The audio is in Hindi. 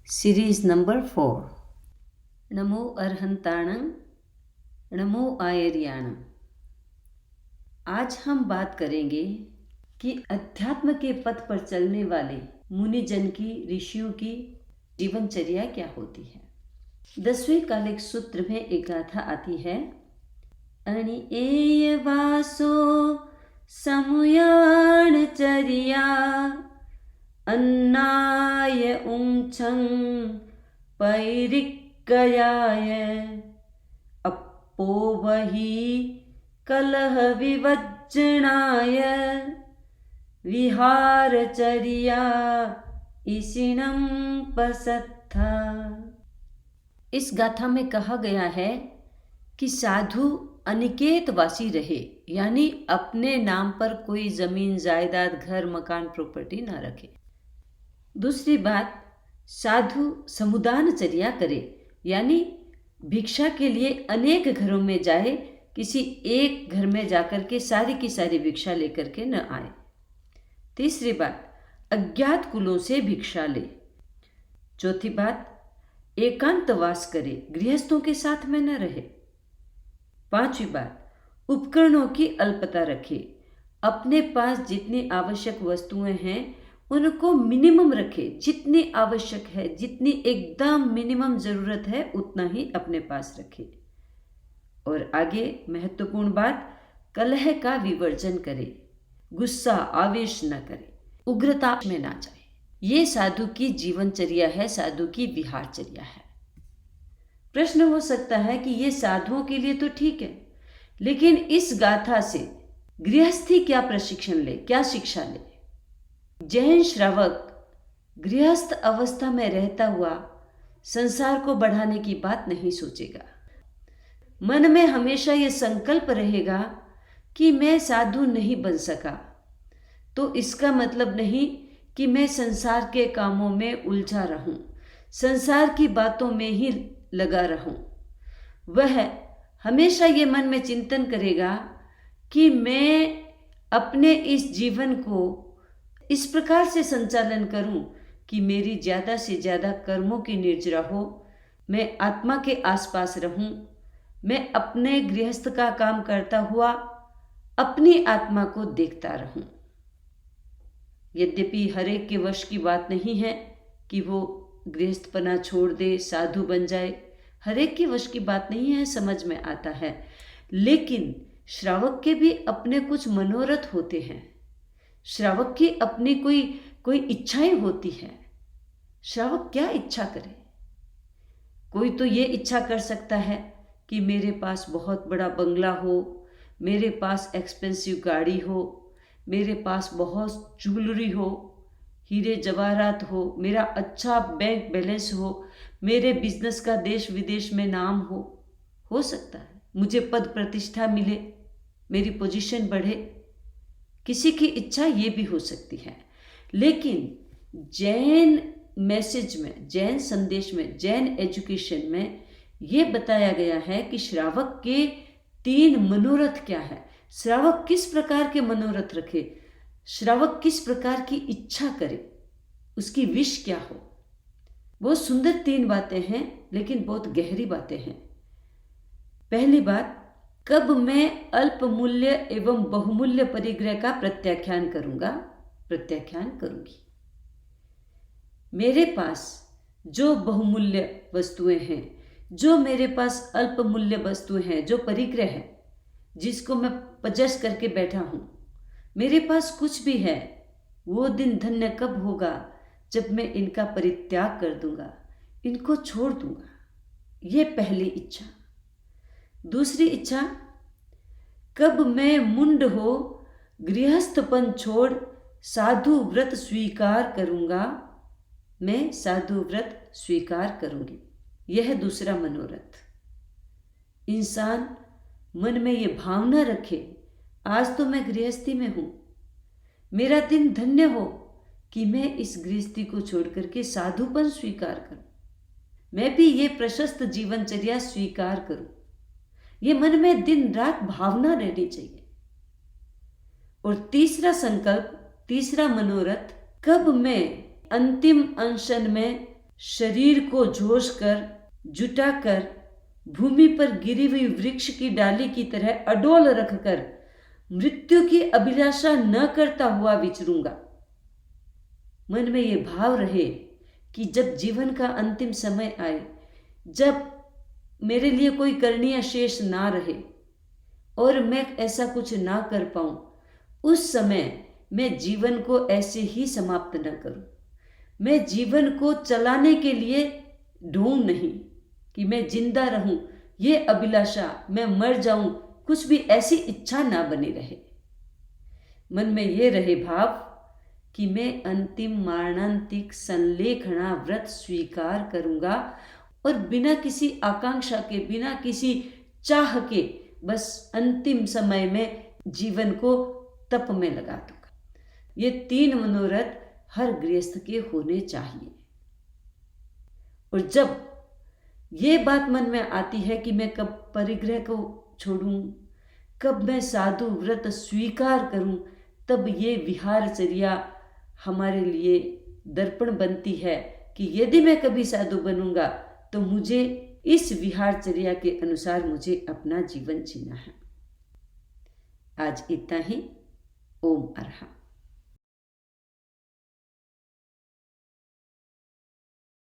Series number 4। नमो अरहंताणं, नमो आयर्याणं। आज हम बात करेंगे कि अध्यात्म के पथ पर चलने वाले मुनिजन की, ऋषियों की जीवनचर्या क्या होती है। 10वें कालिक सूत्र में एक गाथा आती है, अणिएय वासो समुयाणचर्या अन्नाय उंछं पैरिक्कयाय अप्पोवहि कलह विवज्जनाय विहारचर्या इसिणं पसत्था। इस गाथा में कहा गया है कि साधु अनिकेत वासी रहे, यानी अपने नाम पर कोई जमीन जायदाद, घर, मकान, प्रॉपर्टी ना रखे। दूसरी बात, साधु समुदानचर्या करे, यानी भिक्षा के लिए अनेक घरों में जाए, किसी एक घर में जाकर के सारी की सारी भिक्षा लेकर के न आए। तीसरी बात, अज्ञात कुलों से भिक्षा ले। चौथी बात, एकांतवास करे, गृहस्थों के साथ में न रहे। पांचवी बात, उपकरणों की अल्पता रखे, अपने पास जितनी आवश्यक वस्तुएं हैं उनको मिनिमम रखे, जितनी आवश्यक है, जितनी एकदम मिनिमम जरूरत है उतना ही अपने पास रखे। और आगे महत्वपूर्ण बात, कलह का विवर्जन करे, गुस्सा आवेश न करे, उग्रता में ना जाए। ये साधु की जीवनचर्या है, साधु की विहारचर्या है। प्रश्न हो सकता है कि ये साधुओं के लिए तो ठीक है, लेकिन इस गाथा से गृहस्थी क्या प्रशिक्षण ले, क्या शिक्षा ले। जैन श्रावक गृहस्थ अवस्था में रहता हुआ संसार को बढ़ाने की बात नहीं सोचेगा। मन में हमेशा ये संकल्प रहेगा कि मैं साधु नहीं बन सका तो इसका मतलब नहीं कि मैं संसार के कामों में उलझा रहूं, संसार की बातों में ही लगा रहूं। वह हमेशा ये मन में चिंतन करेगा कि मैं अपने इस जीवन को इस प्रकार से संचालन करूं कि मेरी ज़्यादा से ज़्यादा कर्मों की निर्जरा हो, मैं आत्मा के आसपास रहूं, मैं अपने गृहस्थ का काम करता हुआ अपनी आत्मा को देखता रहूं। यद्यपि हर एक के वश की बात नहीं है कि वो गृहस्थपना छोड़ दे, साधु बन जाए, हर एक के वश की बात नहीं है, समझ में आता है। लेकिन श्रावक के भी अपने कुछ मनोरथ होते हैं, श्रावक की अपनी कोई इच्छाएं होती है। श्रावक क्या इच्छा करे? कोई तो ये इच्छा कर सकता है कि मेरे पास बहुत बड़ा बंगला हो, मेरे पास एक्सपेंसिव गाड़ी हो, मेरे पास बहुत ज्वेलरी हो, हीरे जवाहरात हो, मेरा अच्छा बैंक बैलेंस हो, मेरे बिजनेस का देश विदेश में नाम हो सकता है, मुझे पद प्रतिष्ठा मिले, मेरी पोजीशन बढ़े। किसी की इच्छा ये भी हो सकती है। लेकिन जैन मैसेज में, जैन संदेश में, जैन एजुकेशन में ये बताया गया है कि श्रावक के 3 मनोरथ क्या है, श्रावक किस प्रकार के मनोरथ रखे, श्रावक किस प्रकार की इच्छा करे, उसकी विश क्या हो। बहुत सुंदर 3 बातें हैं, लेकिन बहुत गहरी बातें हैं। पहली बात, कब मैं अल्प मूल्य एवं बहुमूल्य परिग्रह का प्रत्याख्यान करूंगी। मेरे पास जो बहुमूल्य वस्तुएं हैं, जो मेरे पास अल्प मूल्य वस्तुएं हैं, जो परिग्रह है, जिसको मैं पजस करके बैठा हूं, मेरे पास कुछ भी है, वो दिन धन्य कब होगा जब मैं इनका परित्याग कर दूंगा, इनको छोड़ दूंगा। ये पहली इच्छा। दूसरी इच्छा, कब मैं मुंड हो गृहस्थपन छोड़ साधु व्रत स्वीकार करूंगा, मैं साधु व्रत स्वीकार करूंगी। यह दूसरा मनोरथ। इंसान मन में ये भावना रखे, आज तो मैं गृहस्थी में हूं, मेरा दिन धन्य हो कि मैं इस गृहस्थी को छोड़ करके साधुपन स्वीकार करूं, मैं भी ये प्रशस्त जीवनचर्या स्वीकार करूं। ये मन में दिन रात भावना रहनी चाहिए। और तीसरा संकल्प, तीसरा मनोरथ, कब मैं अंतिम अनशन में शरीर को जोश कर जुटाकर भूमि पर गिरी हुई वृक्ष की डाली की तरह अडोल रखकर मृत्यु की अभिलाषा न करता हुआ विचरूंगा। मन में ये भाव रहे कि जब जीवन का अंतिम समय आए, जब मेरे लिए कोई करणीय शेष ना रहे और मैं ऐसा कुछ ना कर पाऊं, उस समय मैं जीवन को ऐसे ही समाप्त न करूं। मैं जीवन को चलाने के लिए ढूंढ नहीं कि मैं जिंदा रहूं, ये अभिलाषा, मैं मर जाऊं, कुछ भी ऐसी इच्छा ना बनी रहे। मन में ये रहे भाव कि मैं अंतिम मारणांतिक संलेखना व्रत स्वीकार करूंगा और बिना किसी आकांक्षा के, बिना किसी चाह के, बस अंतिम समय में जीवन को तप में लगा दूंगा। ये 3 मनोरथ हर गृहस्थ के होने चाहिए। और जब ये बात मन में आती है कि मैं कब परिग्रह को छोड़ूं, कब मैं साधु व्रत स्वीकार करूं, तब ये विहारचर्या हमारे लिए दर्पण बनती है कि यदि मैं कभी साधु बनूंगा तो मुझे इस विहारचर्या के अनुसार मुझे अपना जीवन जीना है। आज इतना ही। ओम अरहम।